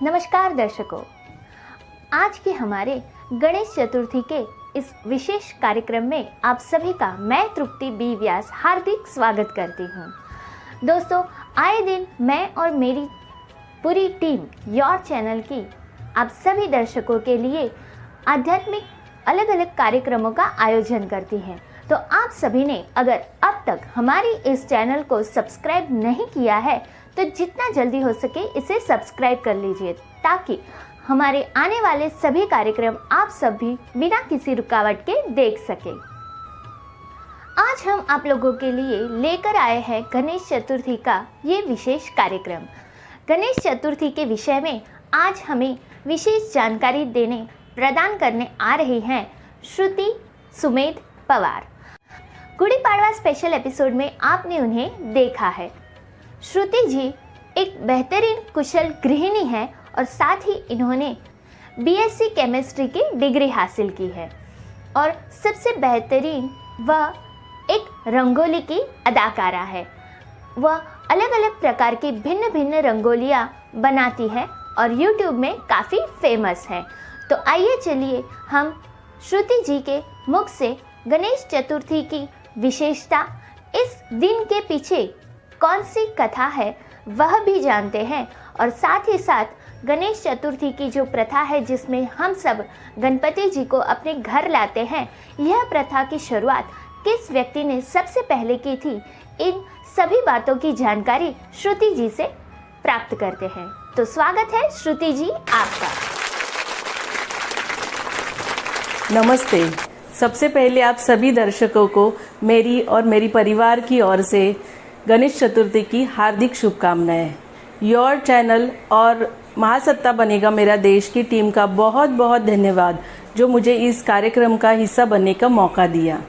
नमस्कार दर्शकों, आज के हमारे गणेश चतुर्थी के इस विशेष कार्यक्रम में आप सभी का मैं तृप्ति बी व्यास हार्दिक स्वागत करती हूँ। दोस्तों, आए दिन मैं और मेरी पूरी टीम योर चैनल की आप सभी दर्शकों के लिए आध्यात्मिक अलग अलग कार्यक्रमों का आयोजन करती हैं। तो आप सभी ने अगर अब तक हमारी इस चैनल को सब्सक्राइब नहीं किया है तो जितना जल्दी हो सके इसे सब्सक्राइब कर लीजिए, ताकि हमारे आने वाले सभी कार्यक्रम आप सभी बिना किसी रुकावट के देख सके। आज हम आप लोगों के लिए लेकर आए हैं गणेश चतुर्थी का ये विशेष कार्यक्रम। गणेश चतुर्थी के विषय में आज हमें विशेष जानकारी प्रदान करने आ रही हैं श्रुति सुमेध पवार। गुड़ी पाड़वा स्पेशल एपिसोड में आपने उन्हें देखा है। श्रुति जी एक बेहतरीन कुशल गृहिणी है और साथ ही इन्होंने बीएससी केमिस्ट्री की डिग्री हासिल की है और सबसे बेहतरीन वह एक रंगोली की अदाकारा है। वह अलग अलग प्रकार की भिन्न भिन्न रंगोलियाँ बनाती है और यूट्यूब में काफ़ी फेमस है। तो आइए चलिए हम श्रुति जी के मुख से गणेश चतुर्थी की विशेषता, इस दिन के पीछे कौन सी कथा है वह भी जानते हैं और साथ ही साथ गणेश चतुर्थी की जो प्रथा है जिसमें हम सब गणपति जी को अपने घर लाते हैं, यह प्रथा की शुरुआत किस व्यक्ति ने सबसे पहले की थी, इन सभी बातों की जानकारी श्रुति जी से प्राप्त करते हैं। तो स्वागत है श्रुति जी आपका। नमस्ते। सबसे पहले आप सभी दर्शकों को मेरी और मेरी परिवार की ओर से गणेश चतुर्थी की हार्दिक शुभकामनाएं। योर चैनल और महासत्ता बनेगा मेरा देश की टीम का बहुत बहुत धन्यवाद, जो मुझे इस कार्यक्रम का हिस्सा बनने का मौका दिया।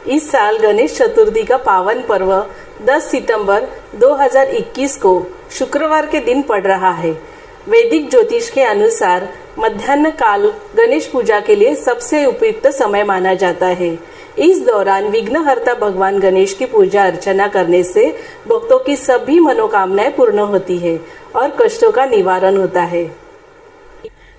इस साल गणेश चतुर्थी का पावन पर्व 10 सितंबर 2021 को शुक्रवार के दिन पड़ रहा है। वैदिक ज्योतिष के अनुसार मध्याह्न काल गणेश पूजा के लिए सबसे उपयुक्त समय माना जाता है। इस दौरान विघ्नहर्ता भगवान गणेश की पूजा अर्चना करने से भक्तों की सभी मनोकामनाएं पूर्ण होती है और कष्टों का निवारण होता है।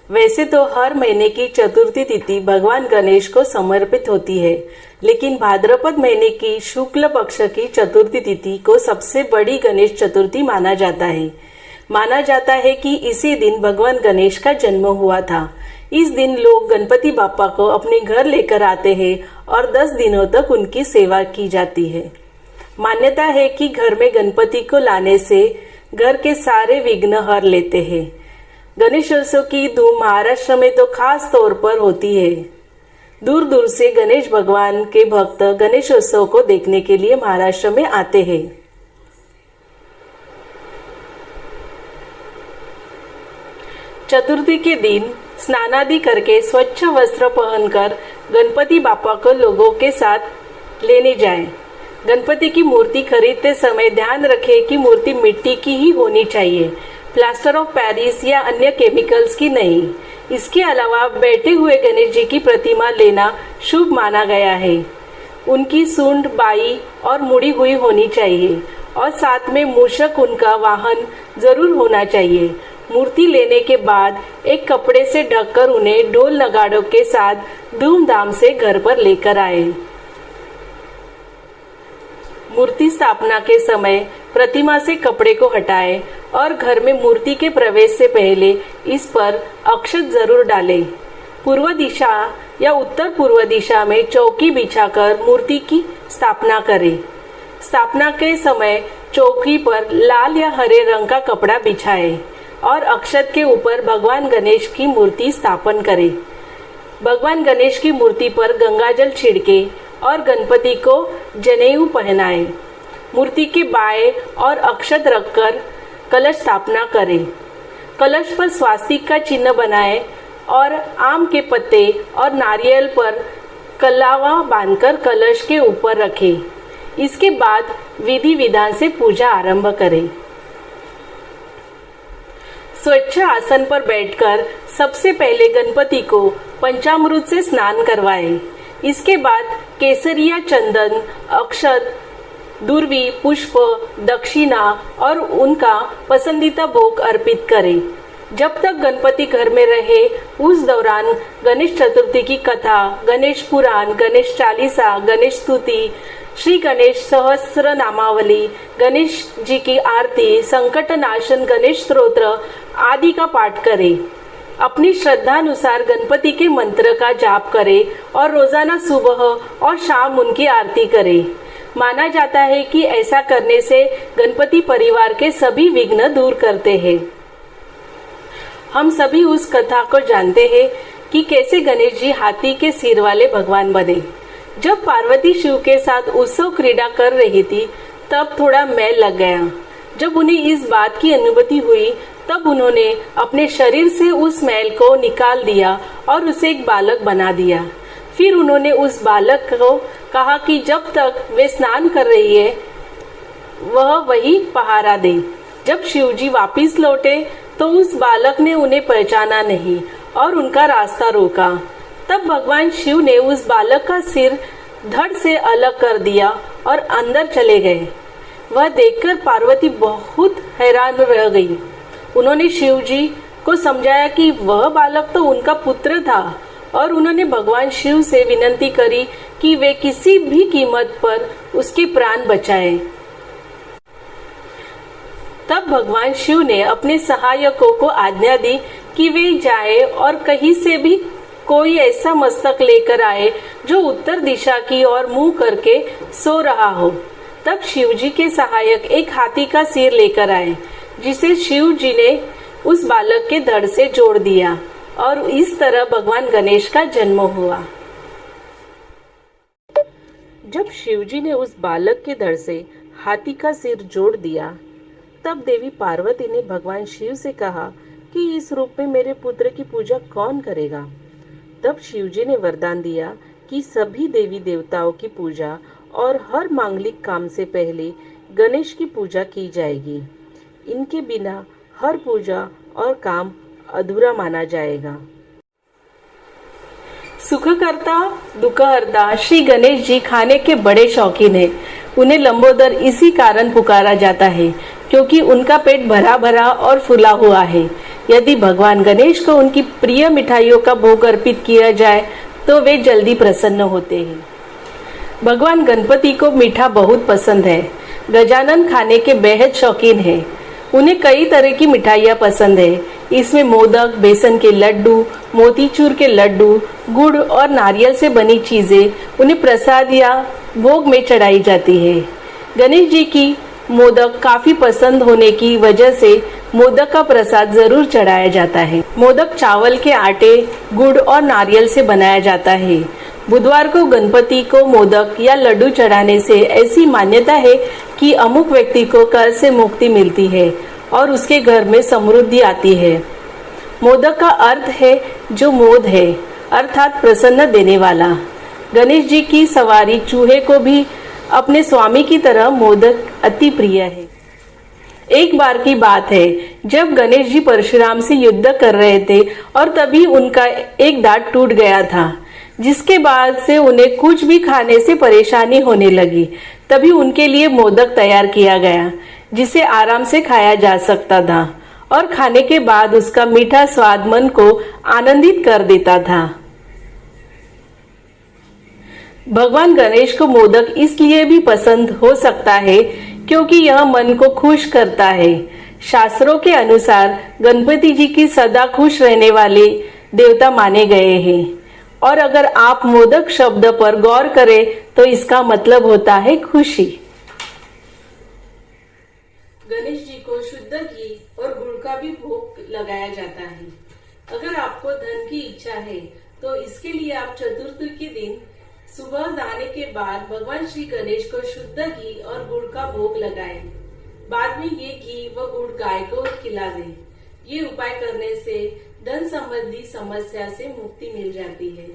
वैसे तो हर महीने की चतुर्थी तिथि भगवान गणेश को समर्पित होती है, लेकिन भाद्रपद महीने की शुक्ल पक्ष की चतुर्थी तिथि को सबसे बड़ी गणेश चतुर्थी माना जाता है। माना जाता है कि इसी दिन भगवान गणेश का जन्म हुआ था। इस दिन लोग गणपति बाप्पा को अपने घर लेकर आते हैं और 10 दिनों तक उनकी सेवा की जाती है। मान्यता है कि घर में गणपति को लाने से घर के सारे विघ्न हर लेते हैं। गणेशोत्सव की धूम महाराष्ट्र में तो खास तौर पर होती है। दूर दूर से गणेश भगवान के भक्त गणेशोत्सव को देखने के लिए महाराष्ट्र में आते हैं। चतुर्थी के दिन स्नानादि करके स्वच्छ वस्त्र पहनकर गणपति बाप्पा को लोगों के साथ लेने जाएं। गणपति की मूर्ति खरीदते समय ध्यान रखें कि मूर्ति मिट्टी की ही होनी चाहिए, प्लास्टर ऑफ पेरिस या अन्य केमिकल्स की नहीं। इसके अलावा बैठे हुए गणेश जी की प्रतिमा लेना शुभ माना गया है। उनकी सूंड बाई और मुड़ी हुई होनी चाहिए और साथ में मूषक उनका वाहन जरूर होना चाहिए। मूर्ति लेने के बाद एक कपड़े से ढककर उन्हें ढोल नगाड़ों के साथ धूमधाम से घर पर लेकर आए। मूर्ति स्थापना के समय प्रतिमा से कपड़े को हटाएं और घर में मूर्ति के प्रवेश से पहले इस पर अक्षत जरूर डालें। पूर्व दिशा या उत्तर पूर्व दिशा में चौकी बिछाकर मूर्ति की स्थापना करें। स्थापना के समय चौकी पर लाल या हरे रंग का कपड़ा बिछाएं और अक्षत के ऊपर भगवान गणेश की मूर्ति स्थापन करें। भगवान गणेश की मूर्ति पर गंगाजल छिड़के और गणपति को जनेऊ पहनाएं। मूर्ति के बाएं और अक्षत रखकर कलश स्थापना करें। कलश पर स्वास्तिक का चिन्ह बनाएं और आम के पत्ते और नारियल पर कलावा बांधकर कलश के ऊपर रखें। इसके बाद विधि विधान से पूजा आरंभ करें। स्वच्छ आसन पर बैठकर सबसे पहले गणपति को पंचामृत से स्नान करवाएं। इसके बाद केसरिया, चंदन, अक्षत, दूर्वी, पुष्प, दक्षिणा और उनका पसंदीदा भोग अर्पित करें। जब तक गणपति घर में रहे उस दौरान गणेश चतुर्थी की कथा, गणेश पुराण, गणेश चालीसा, गणेश स्तुति, श्री गणेश सहस्त्र नामावली, गणेश जी की आरती, संकट नाशन गणेश स्तोत्र आदि का पाठ करें। अपनी श्रद्धा अनुसार गणपति के मंत्र का जाप करें और रोजाना सुबह और शाम उनकी आरती करें। माना जाता है कि ऐसा करने से गणपति परिवार के सभी विघ्न दूर करते हैं। हम सभी उस कथा को जानते हैं कि कैसे गणेश जी हाथी के सिर वाले भगवान बने। जब पार्वती शिव के साथ उत्सव क्रीड़ा कर रही थी तब थोड़ा मैल लग गया। जब उन्हें इस बात की अनुभूति हुई तब उन्होंने अपने शरीर से उस मैल को निकाल दिया और उसे एक बालक बना दिया। फिर उन्होंने उस बालक को कहा कि जब तक वे स्नान कर रही है वह वही पहारा दे। जब शिवजी वापिस लौटे तो उस बालक ने उन्हें पहचाना नहीं और उनका रास्ता रोका। तब भगवान शिव ने उस बालक का सिर धड़ से अलग कर दिया और अंदर चले गए। वह देखकर पार्वती बहुत हैरान रह गई। उन्होंने शिव जी को समझाया कि वह बालक तो उनका पुत्र था और उन्होंने भगवान शिव से विनती करी कि वे किसी भी कीमत पर उसके प्राण बचाएं। तब भगवान शिव ने अपने सहायकों को आज्ञा दी कि वे जाएं और कहीं से भी कोई ऐसा मस्तक लेकर आए जो उत्तर दिशा की ओर मुंह करके सो रहा हो। तब शिव जी के सहायक एक हाथी का सिर लेकर आए जिसे शिव जी ने उस बालक के धड़ से जोड़ दिया और इस तरह भगवान गणेश का जन्म हुआ। जब शिव जी ने उस बालक के धड़ से हाथी का सिर जोड़ दिया तब देवी पार्वती ने भगवान शिव से कहा कि इस रूप में मेरे पुत्र की पूजा कौन करेगा। तब शिव जी ने वरदान दिया कि सभी देवी देवताओं की पूजा और हर मांगलिक काम से पहले गणेश की पूजा की जाएगी। इनके बिना हर पूजा और काम अधूरा माना जाएगा। सुखकर्ता दुखहर्ता श्री गणेश जी खाने के बड़े शौकीन हैं। उन्हें लंबोदर इसी कारण पुकारा जाता है क्योंकि उनका पेट भरा भरा और फूला हुआ है। यदि भगवान गणेश को उनकी प्रिय मिठाइयों का भोग अर्पित किया जाए तो वे जल्दी प्रसन्न होते हैं। भगवान गणपति को मीठा बहुत पसंद है। गजानन खाने के बेहद शौकीन है। उन्हें कई तरह की मिठाइयाँ पसंद है। इसमें मोदक, बेसन के लड्डू, मोतीचूर के लड्डू, गुड़ और नारियल से बनी चीजें उन्हें प्रसाद या भोग में चढ़ाई जाती है। गणेश जी की मोदक काफी पसंद होने की वजह से मोदक का प्रसाद जरूर चढ़ाया जाता है। मोदक चावल के आटे, गुड़ और नारियल से बनाया जाता है। बुधवार को गणपति को मोदक या लड्डू चढ़ाने से ऐसी मान्यता है कि अमुक व्यक्ति को कर्ज से मुक्ति मिलती है और उसके घर में समृद्धि आती है। मोदक का अर्थ है जो मोद है, अर्थात प्रसन्न देने वाला। गणेश जी की सवारी चूहे को भी अपने स्वामी की तरह मोदक अति प्रिय है। एक बार की बात है जब गणेश जी परशुराम से युद्ध कर रहे थे और तभी उनका एक दांत टूट गया था, जिसके बाद से उन्हें कुछ भी खाने से परेशानी होने लगी। तभी उनके लिए मोदक तैयार किया गया जिसे आराम से खाया जा सकता था और खाने के बाद उसका मीठा स्वाद मन को आनंदित कर देता था। भगवान गणेश को मोदक इसलिए भी पसंद हो सकता है क्योंकि यह मन को खुश करता है। शास्त्रों के अनुसार गणपति जी की सदा खुश रहने वाले देवता माने गए हैं और अगर आप मोदक शब्द पर गौर करें तो इसका मतलब होता है खुशी। गणेश जी को शुद्ध घी और गुड़ का भी भोग लगाया जाता है। अगर आपको धन की इच्छा है तो इसके लिए आप चतुर्थी के दिन सुबह नहाने के बाद भगवान श्री गणेश को शुद्ध घी और गुड़ का भोग लगाएं। बाद में ये घी व गुड़ गाय को खिला दें। ये उपाय करने से धन संबंधी समस्या से मुक्ति मिल जाती है।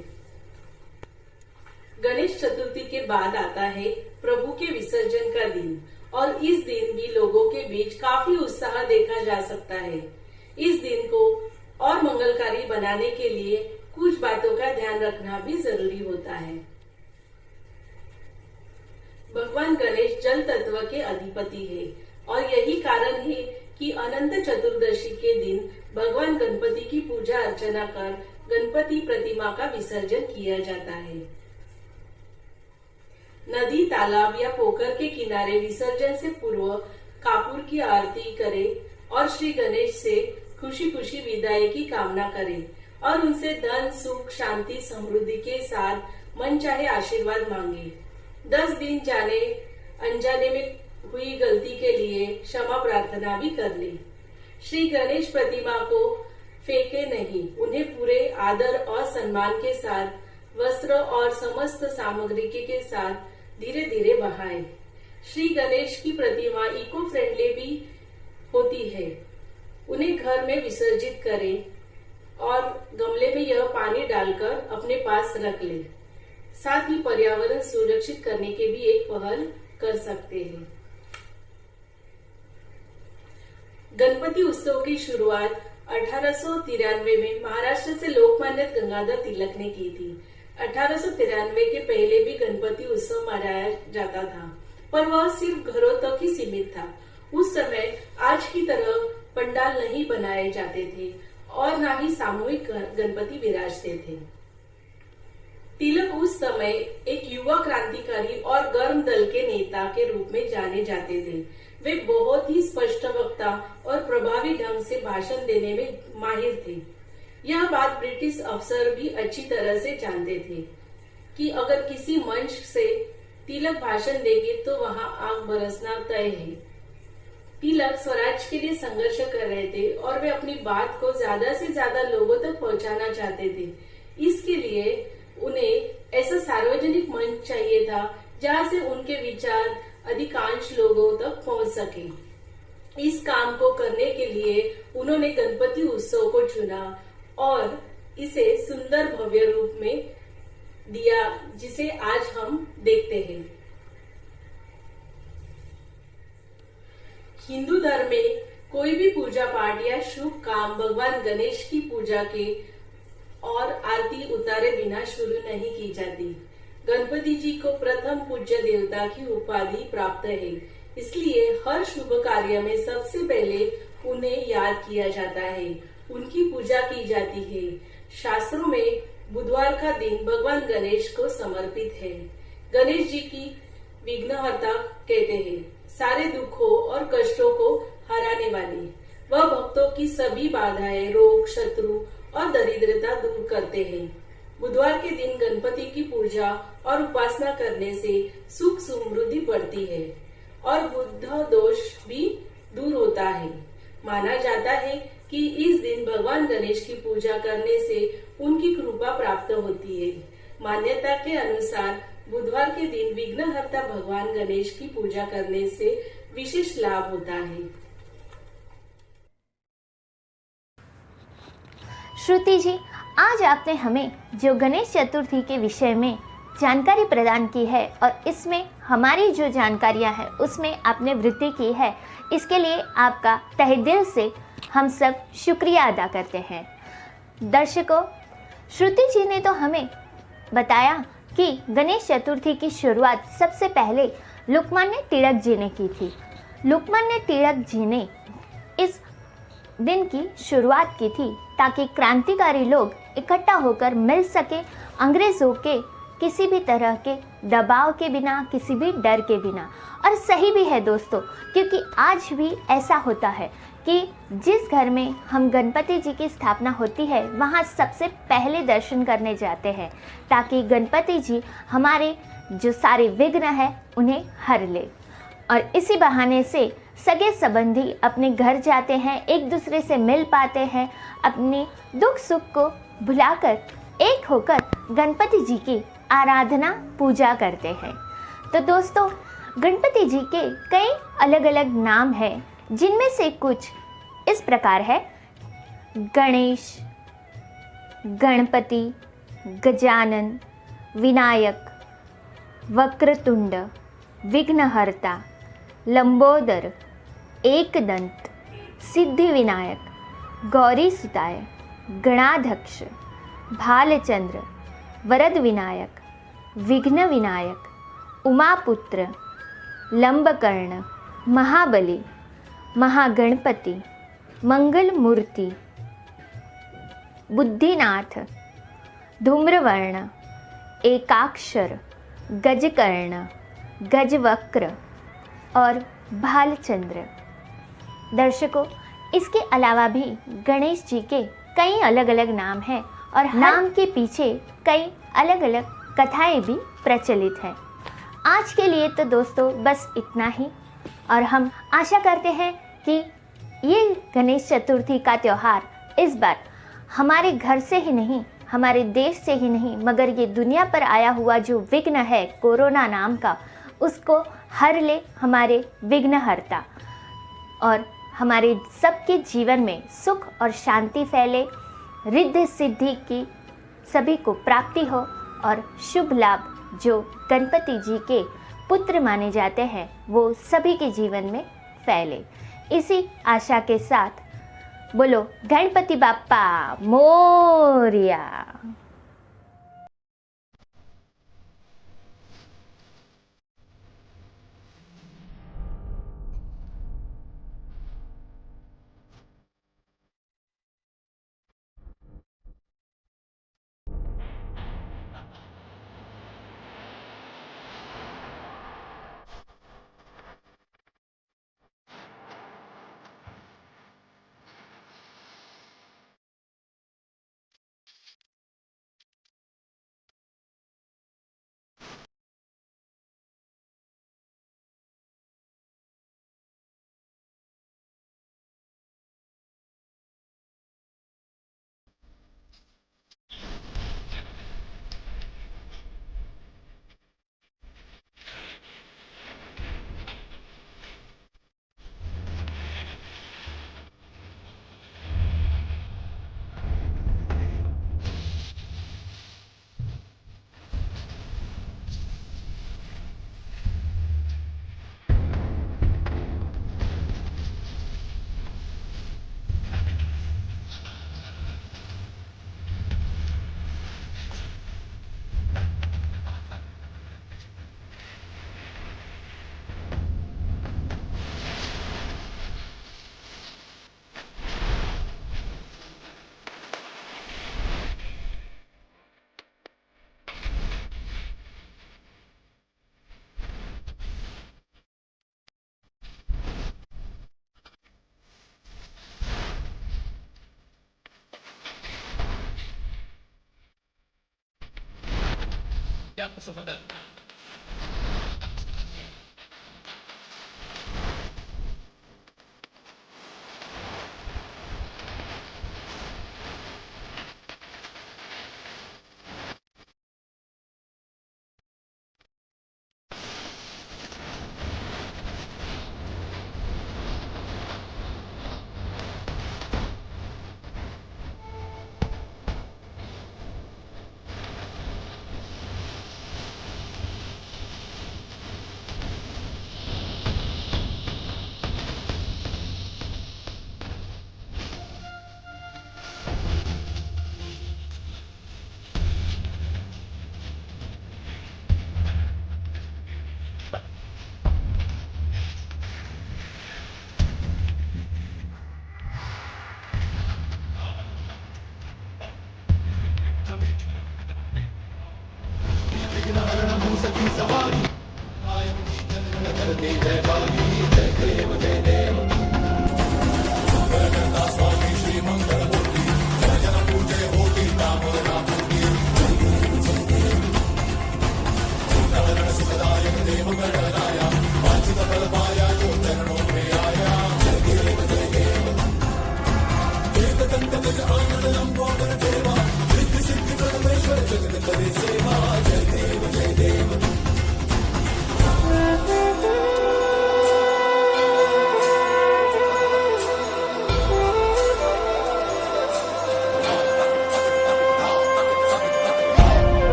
गणेश चतुर्थी के बाद आता है प्रभु के विसर्जन का दिन और इस दिन भी लोगों के बीच काफी उत्साह देखा जा सकता है। इस दिन को और मंगलकारी बनाने के लिए कुछ बातों का ध्यान रखना भी जरूरी होता है। भगवान गणेश जल तत्व के अधिपति है और यही कारण है कि अनंत चतुर्दशी के दिन भगवान गणपति की पूजा अर्चना कर गणपति प्रतिमा का विसर्जन किया जाता है। नदी, तालाब या पोखर के किनारे विसर्जन से पूर्व कापूर की आरती करें और श्री गणेश से खुशी खुशी विदाई की कामना करें और उनसे धन, सुख, शांति, समृद्धि के साथ मन चाहे आशीर्वाद मांगे। 10 दिन जाने अनजाने में हुई गलती के लिए क्षमा प्रार्थना भी कर ले। श्री गणेश प्रतिमा को फेंके नहीं, उन्हें पूरे आदर और सम्मान के साथ वस्त्र और समस्त सामग्री के साथ धीरे धीरे बहाएं। श्री गणेश की प्रतिमा इको फ्रेंडली भी होती है। उन्हें घर में विसर्जित करें और गमले में यह पानी डालकर अपने पास रख ले। साथ ही पर्यावरण सुरक्षित करने के भी एक पहल कर सकते हैं। गणपति उत्सव की शुरुआत 1893 में महाराष्ट्र से लोकमान्य गंगाधर तिलक ने की थी। 1893 के पहले भी गणपति उत्सव मनाया जाता था, पर वह सिर्फ घरों तक ही सीमित था। उस समय आज की तरह पंडाल नहीं बनाए जाते थे और न ही सामूहिक गणपति विराजते थे। तिलक उस समय एक युवा क्रांतिकारी और गर्म दल के नेता के रूप में जाने जाते थे। वे बहुत ही स्पष्ट वक्ता और प्रभावी ढंग से भाषण देने में माहिर थे। यह बात ब्रिटिश अफसर भी अच्छी तरह से जानते थे कि अगर किसी मंच से तिलक भाषण देंगे तो वहां आग बरसना तय है। तिलक स्वराज के लिए संघर्ष कर रहे थे और वे अपनी बात को ज्यादा से ज्यादा लोगों तक पहुंचाना चाहते थे। इसके लिए उन्हें ऐसा सार्वजनिक मंच चाहिए था जहां से उनके विचार अधिकांश लोगों तक पहुंच सके। इस काम को करने के लिए उन्होंने गणपति उत्सव को चुना और इसे सुंदर भव्य रूप में दिया, जिसे आज हम देखते हैं। हिंदू धर्म में कोई भी पूजा पाठ या शुभ काम भगवान गणेश की पूजा के और आरती उतारे बिना शुरू नहीं की जाती। गणपति जी को प्रथम पूज्य देवता की उपाधि प्राप्त है, इसलिए हर शुभ कार्य में सबसे पहले उन्हें याद किया जाता है, उनकी पूजा की जाती है। शास्त्रों में बुधवार का दिन भगवान गणेश को समर्पित है। गणेश जी की विघ्नहर्ता कहते हैं, सारे दुखों और कष्टों को हराने वाले। वह भक्तों की सभी बाधाएं, रोग, शत्रु और दरिद्रता दूर करते हैं। बुधवार के दिन गणपति की पूजा और उपासना करने से सुख समृद्धि बढ़ती है और बुद्ध दोष भी दूर होता है। माना जाता है कि इस दिन भगवान गणेश की पूजा करने से उनकी कृपा प्राप्त होती है। मान्यता के अनुसार बुधवार के दिन विघ्नहर्ता भगवान गणेश की पूजा करने से विशेष लाभ होता है। श्रुति जी, आज आपने हमें जो गणेश चतुर्थी के विषय में जानकारी प्रदान की है और इसमें हमारी जो जानकारियां हैं उसमें आपने वृद्धि की है, इसके लिए आपका तहे दिल से हम सब शुक्रिया अदा करते हैं। दर्शकों, श्रुति जी ने तो हमें बताया कि गणेश चतुर्थी की शुरुआत सबसे पहले लोकमान्य तिलक जी ने की थी। लोकमान्य तिलक जी ने इस दिन की शुरुआत की थी ताकि क्रांतिकारी लोग इकट्ठा होकर मिल सके, अंग्रेज़ों के किसी भी तरह के दबाव के बिना, किसी भी डर के बिना। और सही भी है दोस्तों, क्योंकि आज भी ऐसा होता है कि जिस घर में हम गणपति जी की स्थापना होती है वहाँ सबसे पहले दर्शन करने जाते हैं ताकि गणपति जी हमारे जो सारे विघ्न हैं उन्हें हर ले। और इसी बहाने से सगे संबंधी अपने घर जाते हैं, एक दूसरे से मिल पाते हैं, अपनी दुख सुख को भुलाकर एक होकर गणपति जी की आराधना पूजा करते हैं। तो दोस्तों, गणपति जी के कई अलग अलग नाम हैं, जिनमें से कुछ इस प्रकार है: गणेश, गणपति, गजानन, विनायक, वक्रतुंड, विघ्नहर्ता, लंबोदर, एकदंत, सिद्धि विनायक, गौरी सुताय, गणाध्यक्ष, भालचंद्र, वरद विनायक, विघ्न विनायक, उमापुत्र, लंबकर्ण, महाबली, महागणपति, मंगल मूर्ति, बुद्धिनाथ, धूम्रवर्ण, एकाक्षर, गजकर्ण, गजवक्र और भालचंद्र। दर्शकों, इसके अलावा भी गणेश जी के कई अलग अलग नाम हैं और नाम के पीछे कई अलग अलग कथाएं भी प्रचलित हैं। आज के लिए तो दोस्तों बस इतना ही, और हम आशा करते हैं कि ये गणेश चतुर्थी का त्यौहार इस बार हमारे घर से ही नहीं, हमारे देश से ही नहीं, मगर ये दुनिया पर आया हुआ जो विघ्न है कोरोना नाम का, उसको हर ले हमारे विघ्नहर्ता, और हमारे सबके जीवन में सुख और शांति फैले, रिद्धि सिद्धि की सभी को प्राप्ति हो और शुभ लाभ जो गणपति जी के पुत्र माने जाते हैं वो सभी के जीवन में फैले। इसी आशा के साथ बोलो गणपति बाप्पा मोरया।